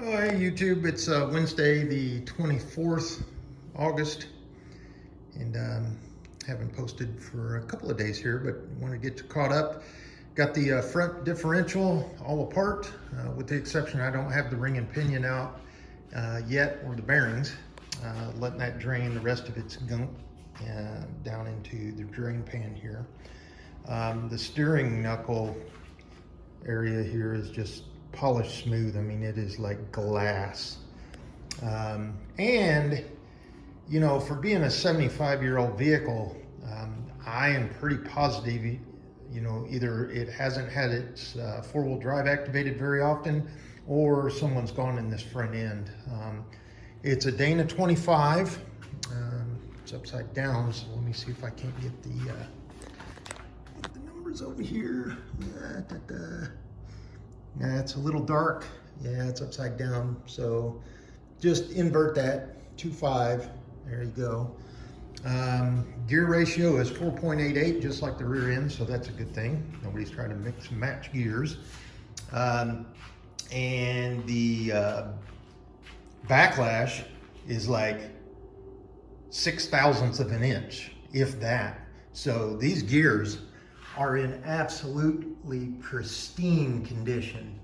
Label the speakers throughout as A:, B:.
A: Hey YouTube, it's Wednesday the 24th August, and haven't posted for a couple of days here, but want to get you caught up. Got the front differential all apart, with the exception I don't have the ring and pinion out yet, or the bearings. Letting that drain the rest of its gunk down into the drain pan here. The steering knuckle area here is just polished smooth. I mean, it is like glass. And you know, for being a 75-year-old vehicle, I am pretty positive, you know, either it hasn't had its four-wheel drive activated very often, or someone's gone in this front end. It's a Dana 25. It's upside down, so let me see if I can't get the numbers over here. Yeah, it's a little dark. Yeah, it's upside down. So just invert that, 2.5, there you go. Gear ratio is 4.88, just like the rear end, so that's a good thing. Nobody's trying to mix and match gears. And the backlash is like 0.006 of an inch, if that. So these gears are in absolutely pristine condition,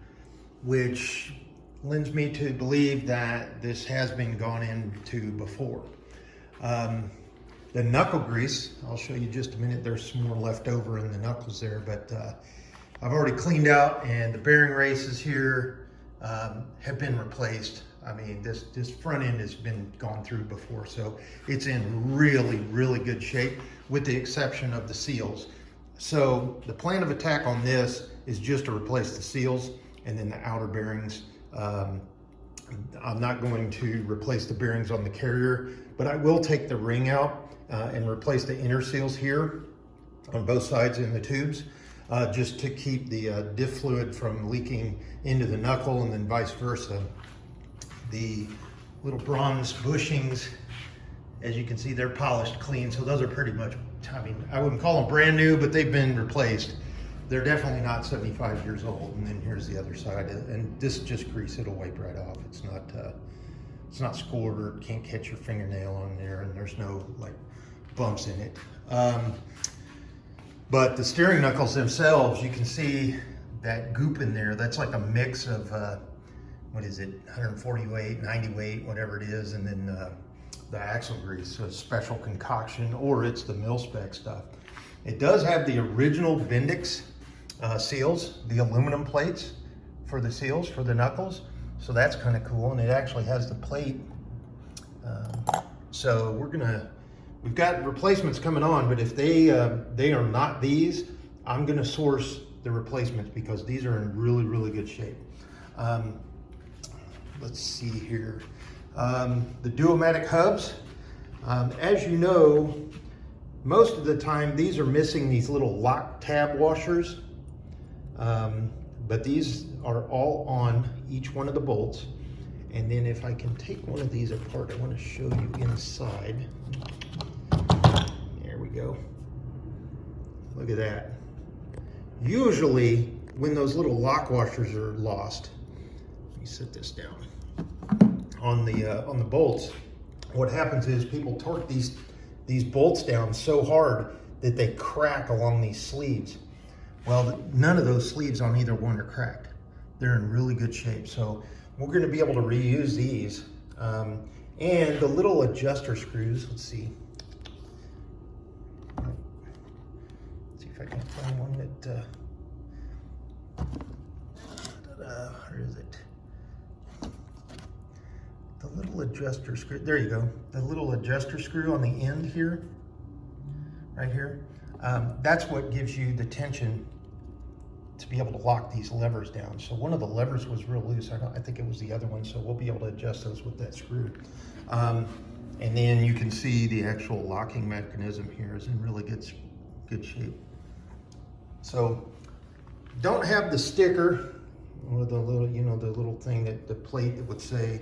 A: which lends me to believe that this has been gone into before. The knuckle grease, I'll show you just a minute. There's some more left over in the knuckles there, but I've already cleaned out, and the bearing races here have been replaced. I mean, this front end has been gone through before, so it's in really, really good shape, with the exception of the seals. So the plan of attack on this is just to replace the seals and then the outer bearings. I'm not going to replace the bearings on the carrier, but I will take the ring out and replace the inner seals here on both sides in the tubes, just to keep the diff fluid from leaking into the knuckle, and then vice versa. The little bronze bushings, as you can see, they're polished clean, so those are pretty much, I mean, I wouldn't call them brand new, but they've been replaced. They're definitely not 75 years old. And then here's the other side, and this just grease, it'll wipe right off. It's not scored, or can't catch your fingernail on there, and there's no like bumps in it. But the steering knuckles themselves, you can see that goop in there. That's like a mix of what is it, 140 weight, 90 weight, whatever it is, and then the axle grease, so it's special concoction, or it's the mil spec stuff. It does have the original Bendix seals, the aluminum plates for the seals for the knuckles, so that's kind of cool. And it actually has the plate. So we've got replacements coming on, but if they are not these, I'm gonna source the replacements, because these are in really, really good shape. Let's see here. The Duomatic hubs, as you know, most of the time these are missing these little lock tab washers, but these are all on each one of the bolts. And then if I can take one of these apart, I want to show you inside. There we go. Look at that. Usually when those little lock washers are lost, let me set this down. On the bolts, what happens is people torque these bolts down so hard that they crack along these sleeves. Well, none of those sleeves on either one are cracked. They're in really good shape. So we're going to be able to reuse these. And the little adjuster screws, let's see. Let's see if I can find one that, where is it? The little adjuster screw, there you go. The little adjuster screw on the end here, right here. That's what gives you the tension to be able to lock these levers down. So one of the levers was real loose. I think it was the other one, so we'll be able to adjust those with that screw. And then you can see the actual locking mechanism here is in really good shape. So don't have the sticker or the little, you know, the little thing, that the plate that would say,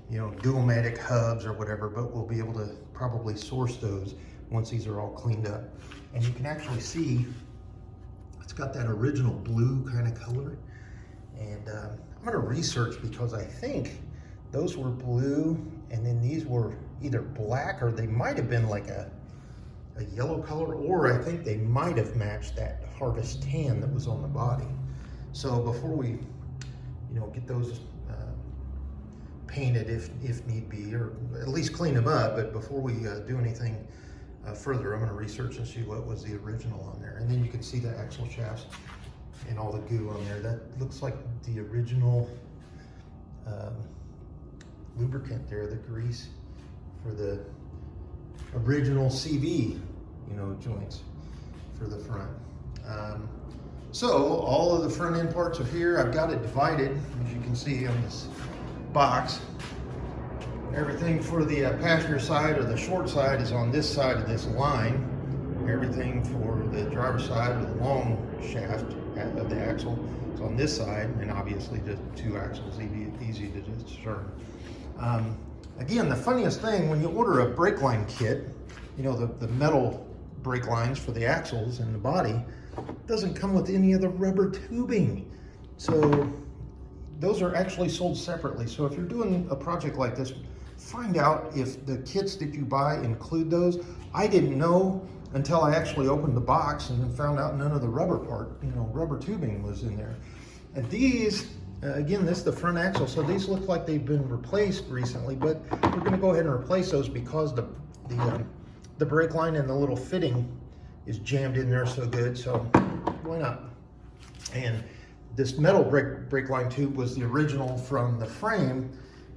A: you know, Duomatic hubs or whatever, but we'll be able to probably source those once these are all cleaned up. And you can actually see it's got that original blue kind of color, and I'm gonna research because I think those were blue and then these were either black or they might have been like a yellow color, or I think they might have matched that Harvest tan that was on the body. So before we, get those painted if need be, or at least clean them up, but before we do anything further, I'm gonna research and see what was the original on there. And then you can see the axle shafts and all the goo on there. That looks like the original lubricant there, the grease for the original CV, joints for the front. So all of the front end parts are here. I've got it divided, as you can see on this box. Everything for the passenger side or the short side is on this side of this line. Everything for the driver's side or the long shaft of the axle is on this side, and obviously just two axles, easy to discern. Again, the funniest thing, when you order a brake line kit, the metal brake lines for the axles and the body, doesn't come with any of the rubber tubing. So those are actually sold separately. So if you're doing a project like this, find out if the kits that you buy include those. I didn't know until I actually opened the box and then found out none of the rubber rubber tubing was in there. And these, again, this is the front axle, so these look like they've been replaced recently, but we're gonna go ahead and replace those because the brake line and the little fitting is jammed in there so good, so why not? And this metal brake line tube was the original from the frame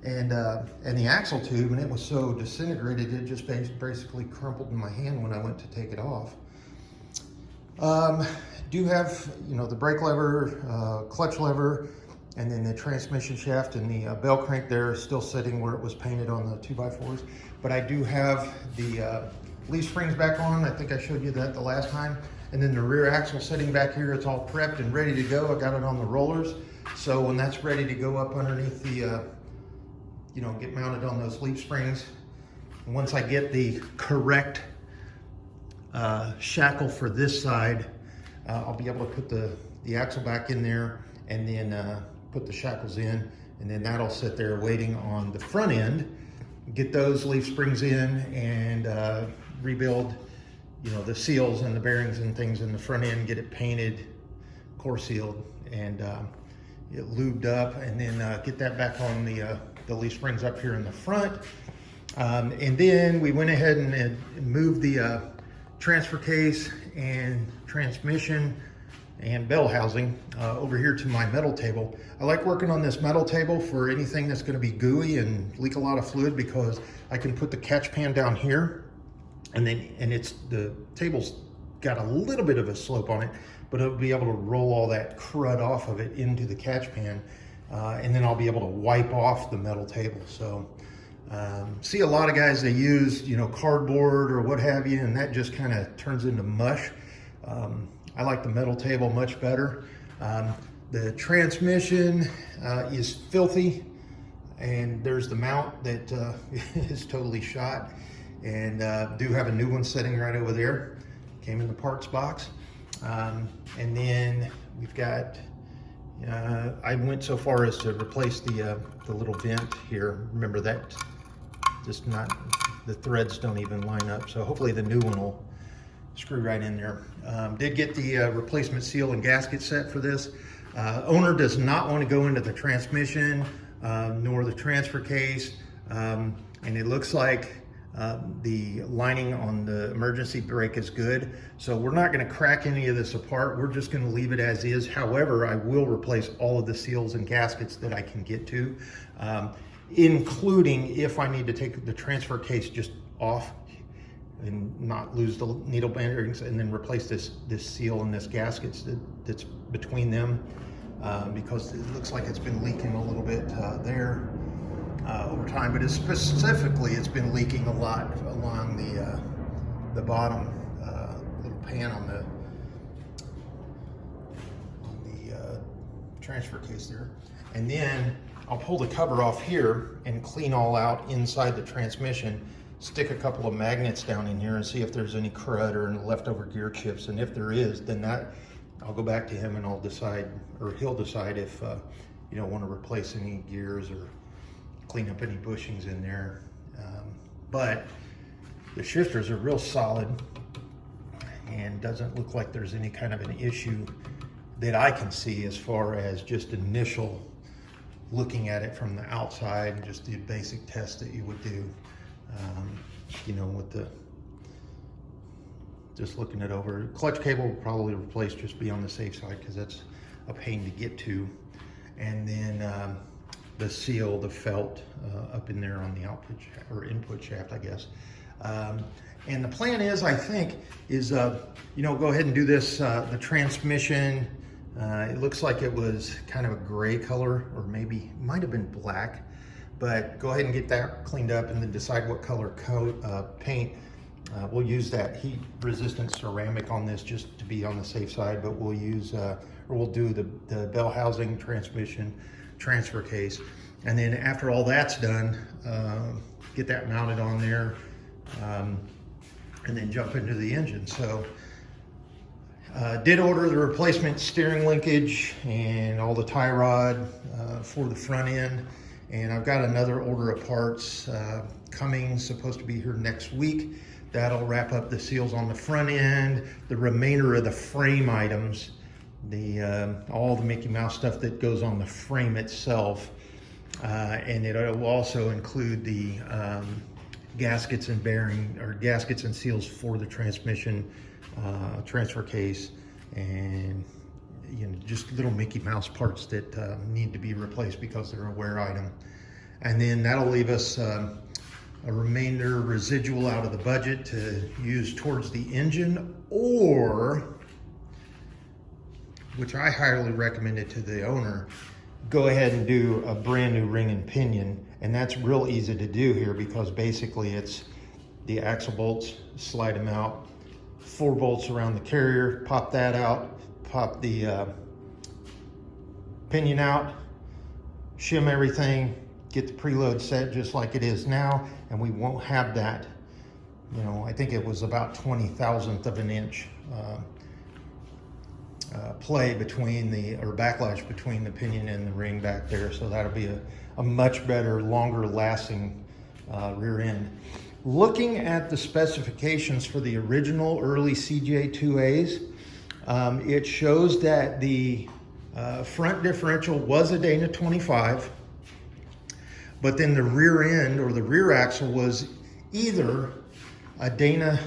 A: and the axle tube, and it was so disintegrated it just basically crumpled in my hand when I went to take it off. Do have the brake lever, clutch lever, and then the transmission shaft and the bell crank there is still sitting where it was painted on the 2x4s. But I do have the leaf springs back on. I think I showed you that the last time. And then the rear axle sitting back here, it's all prepped and ready to go. I got it on the rollers. So when that's ready to go up underneath the, get mounted on those leaf springs. And once I get the correct shackle for this side, I'll be able to put the axle back in there and then put the shackles in, and then that'll sit there waiting on the front end, get those leaf springs in and rebuild, the seals and the bearings and things in the front end, get it painted, core sealed, and it lubed up, and then get that back on the leaf springs up here in the front. And then we went ahead and moved the transfer case and transmission and bell housing over here to my metal table. I like working on this metal table for anything that's going to be gooey and leak a lot of fluid, because I can put the catch pan down here, and the table's got a little bit of a slope on it, but it'll be able to roll all that crud off of it into the catch pan, and then I'll be able to wipe off the metal table. So see a lot of guys, they use cardboard or what have you, and that just kind of turns into mush. I like the metal table much better. The transmission is filthy, and there's the mount that is totally shot, and do have a new one sitting right over there. Came in the parts box. And then we've got, I went so far as to replace the little vent here. Remember that, just not, the threads don't even line up. So hopefully the new one will screw right in there. Did get the replacement seal and gasket set for this. Owner does not want to go into the transmission nor the transfer case, and it looks like the lining on the emergency brake is good. So we're not going to crack any of this apart. We're just going to leave it as is. However, I will replace all of the seals and gaskets that I can get to, including if I need to take the transfer case just off and not lose the needle bearings, and then replace this seal and this gasket that's between them, because it looks like it's been leaking a little bit there over time, but it's been leaking a lot along the bottom little pan on the transfer case there. And then I'll pull the cover off here and clean all out inside the transmission, stick a couple of magnets down in here and see if there's any crud or leftover gear chips. And if there is, then I'll go back to him and I'll decide, or he'll decide if you don't want to replace any gears or clean up any bushings in there. But the shifters are real solid and doesn't look like there's any kind of an issue that I can see as far as just initial looking at it from the outside, just the basic test that you would do, you know, with the, just looking it over. Clutch cable will probably replace, just be on the safe side, because that's a pain to get to. And then the seal, the felt up in there on the output shaft, or input shaft, I guess. And the plan is, I think, is, you know, go ahead and do this, the transmission. It looks like it was kind of a gray color, or maybe might have been black, but go ahead and get that cleaned up and then decide what color coat, paint. We'll use that heat resistant ceramic on this just to be on the safe side, but we'll use, or we'll do the bell housing, transmission, transfer case. And then after all that's done, get that mounted on there, and then jump into the engine. So did order the replacement steering linkage and all the tie rod for the front end. And I've got another order of parts coming, supposed to be here next week. That'll wrap up the seals on the front end, the remainder of the frame items, all the Mickey Mouse stuff that goes on the frame itself. And it will also include the gaskets and bearing, or gaskets and seals for the transmission transfer case, and you know, just little Mickey Mouse parts that need to be replaced because they're a wear item. And then that'll leave us a remainder residual out of the budget to use towards the engine, or, which I highly recommend it to the owner, go ahead and do a brand new ring and pinion. And that's real easy to do here, because basically it's the axle bolts, slide them out, 4 bolts around the carrier, pop that out, pop the pinion out, shim everything, get the preload set just like it is now, and we won't have that, you know, I think it was about 20,000th of an inch play between the, or backlash between the pinion and the ring back there. So that'll be a much better, longer lasting rear end. Looking at the specifications for the original early CJ2As, it shows that the front differential was a Dana 25, but then the rear end, or the rear axle, was either a Dana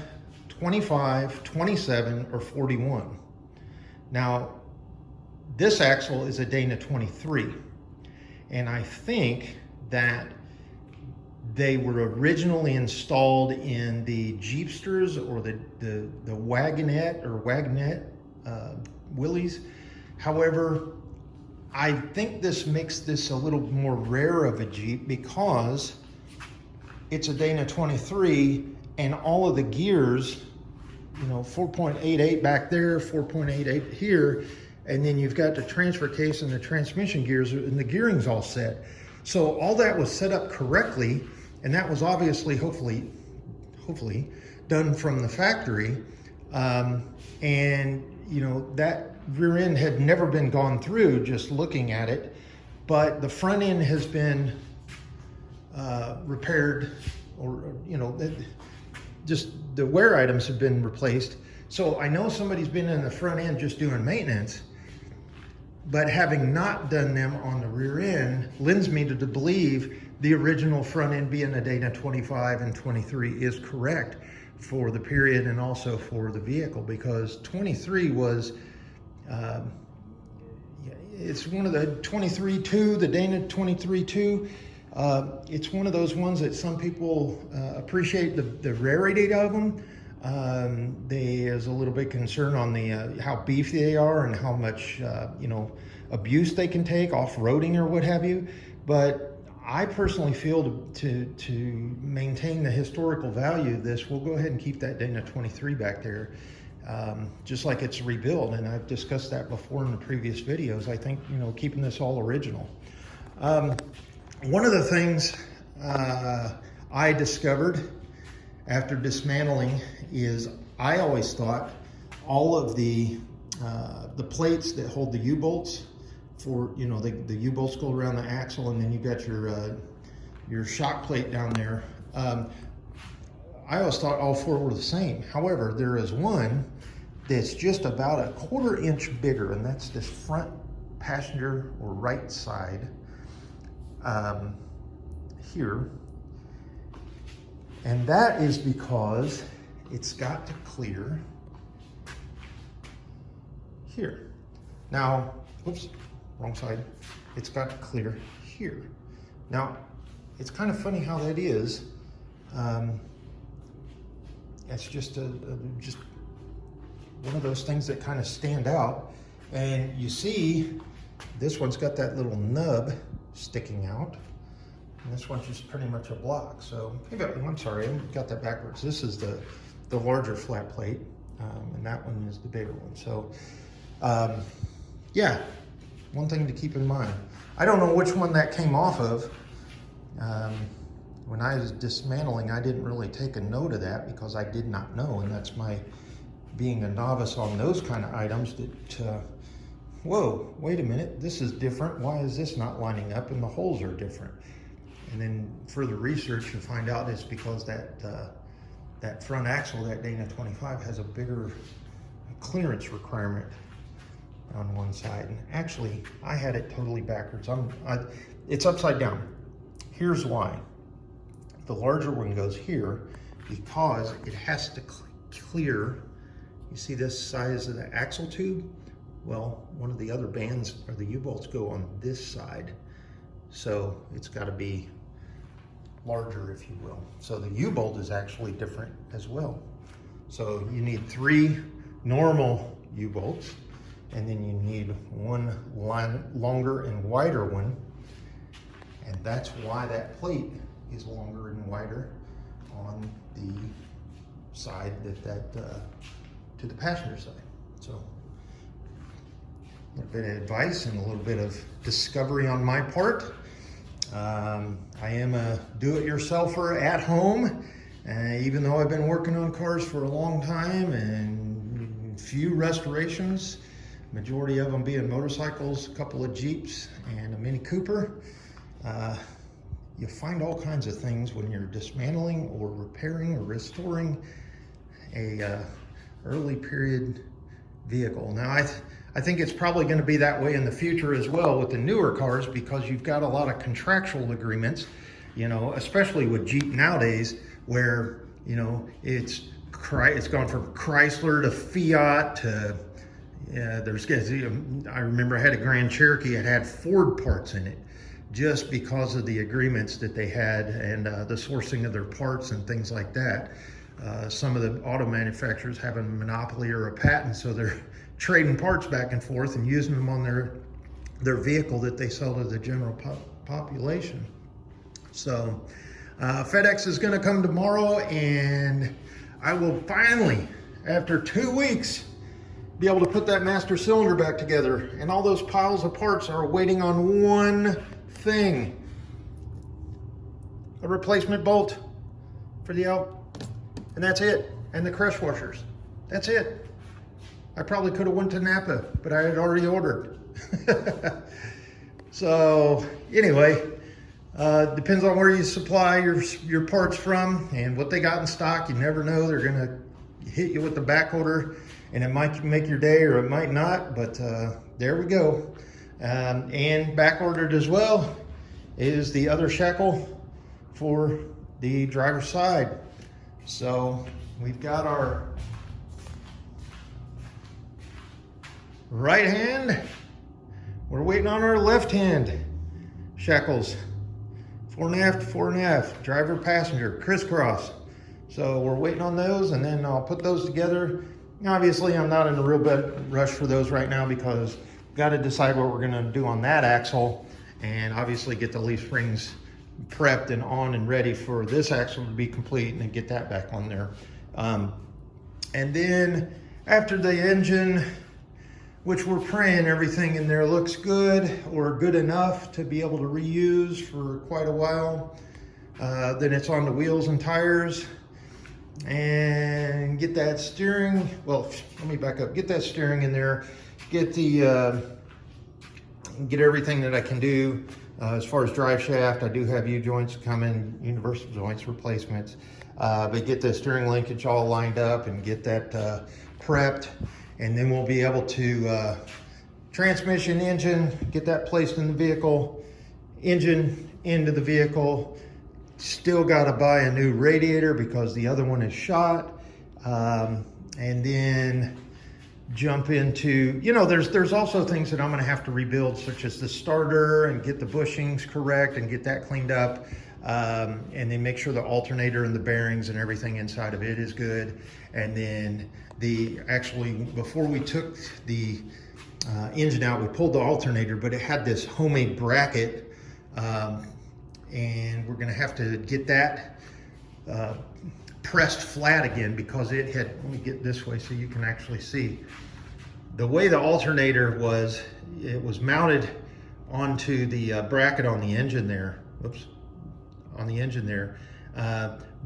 A: 25, 27, or 41. Now, this axle is a Dana 23, and I think that they were originally installed in the Jeepsters, or the wagonette or wagonette Willys. However, I think this makes this a little more rare of a Jeep, because it's a Dana 23 and all of the gears, you know, 4.88 back there, 4.88 here, and then you've got the transfer case and the transmission gears, and the gearing's all set. So all that was set up correctly, and that was obviously, hopefully done from the factory. And you know, that rear end had never been gone through, just looking at it, but the front end has been repaired, or you know, just the wear items have been replaced. So I know somebody's been in the front end just doing maintenance, but having not done them on the rear end lends me to believe the original front end, being a Dana 25 and 23, is correct for the period and also for the vehicle, because 23 was, it's one of the 23-2, the Dana 23-2. It's one of those ones that some people appreciate the rarity of them. There's a little bit concern on the how beefy they are and how much you know, abuse they can take off-roading or what have you. But I personally feel to maintain the historical value of this, we'll go ahead and keep that Dana 23 back there, just like it's rebuilt. And I've discussed that before in the previous videos. I think, you know, keeping this all original. One of the things I discovered after dismantling is, I always thought all of the plates that hold the U-bolts for, you know, the U-bolts go around the axle, and then you got your shock plate down there. I always thought all four were the same. However, there is one that's just about a 1/4 inch bigger, and that's this front passenger or right side here. And that is because it's got to clear here. Now, oops, wrong side. It's got to clear here. Now, it's kind of funny how that is. It's just just one of those things that kind of stand out. And you see, this one's got that little nub sticking out, and this one's just pretty much a block. So, I'm sorry, I got that backwards. This is the larger flat plate, and that one is the bigger one. So, yeah, one thing to keep in mind. I don't know which one that came off of. When I was dismantling, I didn't really take a note of that because I did not know, and that's my being a novice on those kind of items that, whoa, wait a minute, this is different. Why is this not lining up? And the holes are different. And then further research, you find out it's because that front axle, that Dana 25, has a bigger clearance requirement on one side. And actually, I had it totally backwards. It's upside down. Here's why. The larger one goes here because it has to clear. You see this size of the axle tube? Well, one of the other bands, or the U-bolts, go on this side. So it's got to be larger, if you will. So the U-bolt is actually different as well. So you need 3 normal U-bolts, and then you need one longer and wider one. And that's why that plate is longer and wider on the side to the passenger side. So a bit of advice and a little bit of discovery on my part. I am a do-it-yourselfer at home, even though I've been working on cars for a long time and few restorations, majority of them being motorcycles, a couple of Jeeps, and a Mini Cooper. You find all kinds of things when you're dismantling or repairing or restoring a early period vehicle. Now, I think it's probably going to be that way in the future as well with the newer cars, because you've got a lot of contractual agreements, you know, especially with Jeep nowadays, where, you know, it's gone from Chrysler to Fiat to, I remember I had a Grand Cherokee, it had Ford parts in it, just because of the agreements that they had and the sourcing of their parts and things like that. Some of the auto manufacturers have a monopoly or a patent, so they're trading parts back and forth and using them on their vehicle that they sell to the general population. So FedEx is going to come tomorrow, and I will finally, after 2 weeks, be able to put that master cylinder back together. And all those piles of parts are waiting on one thing: a replacement bolt for the out, and that's it. And the crush washers. That's it. I probably could have went to Napa, but I had already ordered. So anyway, depends on where you supply your parts from and what they got in stock. You never know. They're gonna hit you with the back order, and it might make your day or it might not, but there we go. And back ordered as well is the other shackle for the driver's side. So we've got our right hand, we're waiting on our left hand shackles, 4.5 to 4.5, driver passenger crisscross. So we're waiting on those, and then I'll put those together. Obviously, I'm not in a real big rush for those right now, because I've got to decide what we're going to do on that axle, and obviously get the leaf springs prepped and on and ready for this axle to be complete, and then get that back on there. And then after the engine, which we're praying everything in there looks good or good enough to be able to reuse for quite a while, then it's on the wheels and tires, and get that steering, well, let me back up, get that steering in there, get the get everything that I can do. As far as drive shaft, I do have U-joints coming, universal joints replacements. But get the steering linkage all lined up and get that prepped. And then we'll be able to transmission, engine, get that placed in the vehicle, engine into the vehicle. Still got to buy a new radiator because the other one is shot. And then jump into, you know, there's also things that I'm going to have to rebuild, such as the starter, and get the bushings correct and get that cleaned up. And then make sure the alternator and the bearings and everything inside of it is good. And then actually before we took the engine out, we pulled the alternator, but it had this homemade bracket, and we're going to have to get that pressed flat again, because it had, let me get this way so you can actually see. The way the alternator was, it was mounted onto the bracket on the engine there. Oops, on the engine there.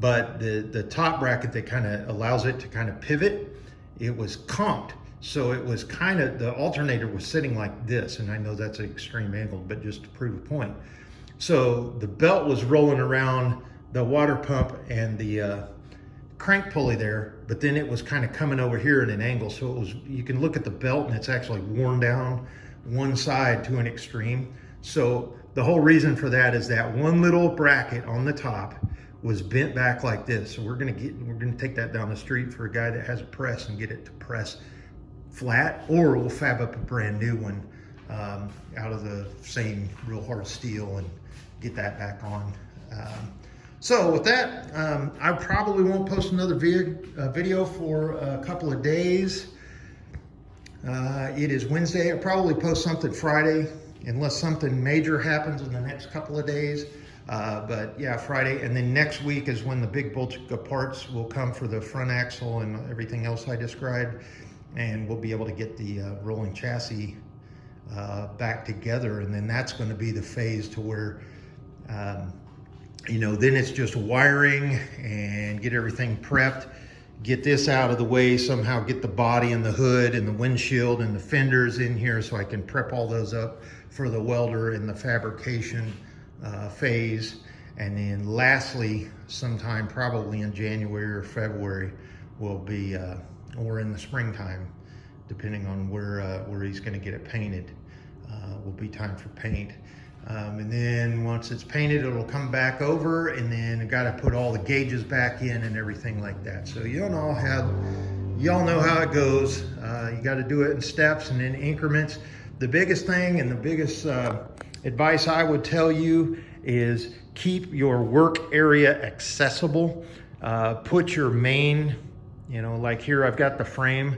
A: But the top bracket that kind of allows it to kind of pivot, it was comped. So it was kind of, the alternator was sitting like this, and I know that's an extreme angle, but just to prove a point. So the belt was rolling around the water pump and the crank pulley there, but then it was kind of coming over here at an angle. So it was, you can look at the belt and it's actually worn down one side to an extreme. So the whole reason for that is that one little bracket on the top was bent back like this. So we're gonna take that down the street for a guy that has a press and get it to press flat, or we'll fab up a brand new one out of the same real hard steel and get that back on. So with that, I probably won't post another video for a couple of days. It is Wednesday. I'll probably post something Friday, unless something major happens in the next couple of days. But yeah, Friday. And then next week is when the big bulk of parts will come for the front axle and everything else I described. And we'll be able to get the rolling chassis back together. And then that's going to be the phase to where, you know, then it's just wiring and get everything prepped, get this out of the way, somehow get the body and the hood and the windshield and the fenders in here so I can prep all those up for the welder in the fabrication phase. And then lastly, sometime probably in January or February, will be, or in the springtime, depending on where he's gonna get it painted, will be time for paint. And then once it's painted, it'll come back over, and then I got to put all the gauges back in and everything like that. So y'all know how it goes. You got to do it in steps and in increments. The biggest thing and the biggest advice I would tell you is keep your work area accessible. Put your main, you know, like here I've got the frame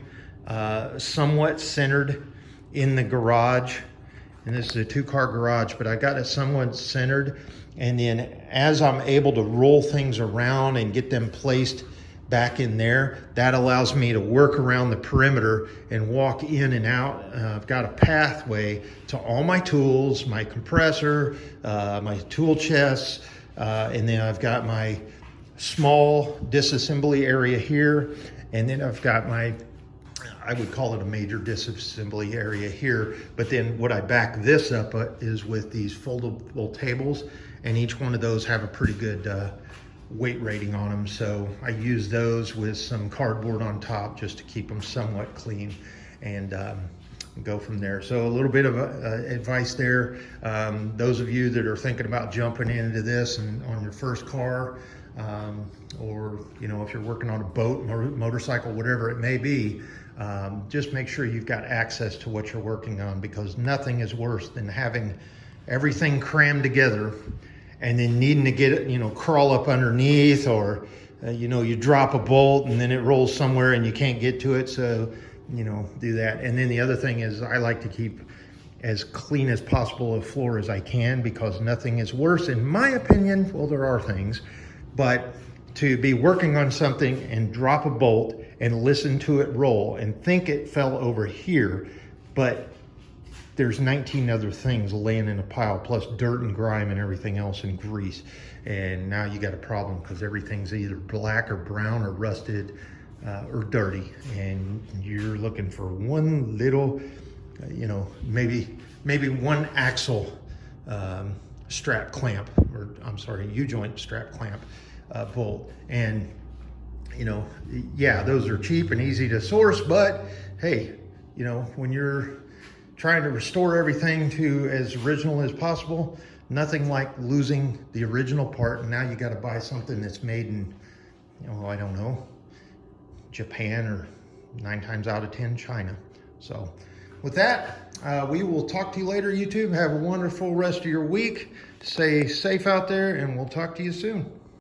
A: somewhat centered in the garage. And this is a 2-car garage, but I got it somewhat centered. And then as I'm able to roll things around and get them placed back in there, that allows me to work around the perimeter and walk in and out. I've got a pathway to all my tools, my compressor, my tool chests, and then I've got my small disassembly area here. And then I've got my, I would call it a major disassembly area here, but then what I back this up is with these foldable tables, and each one of those have a pretty good weight rating on them. So I use those with some cardboard on top just to keep them somewhat clean, and go from there. So a little bit of advice there. Those of you that are thinking about jumping into this and on your first car, or you know, if you're working on a boat, motorcycle, whatever it may be, just make sure you've got access to what you're working on, because nothing is worse than having everything crammed together and then needing to get it, you know, crawl up underneath, or you know, you drop a bolt and then it rolls somewhere and you can't get to it. So, you know, do that. And then the other thing is, I like to keep as clean as possible a floor as I can, because nothing is worse, in my opinion. Well, there are things, but to be working on something and drop a bolt and listen to it roll and think it fell over here, but there's 19 other things laying in a pile, plus dirt and grime and everything else and grease. And now you got a problem, because everything's either black or brown or rusted or dirty. And you're looking for one little you know, maybe one axle strap clamp, or I'm sorry, U-joint strap clamp bolt. And you know, yeah, those are cheap and easy to source, but hey, you know, when you're trying to restore everything to as original as possible, nothing like losing the original part, and now you got to buy something that's made in, you know, I don't know, Japan, or 9 times out of 10 China. So with that, we will talk to you later, YouTube. Have a wonderful rest of your week. Stay safe out there, and we'll talk to you soon.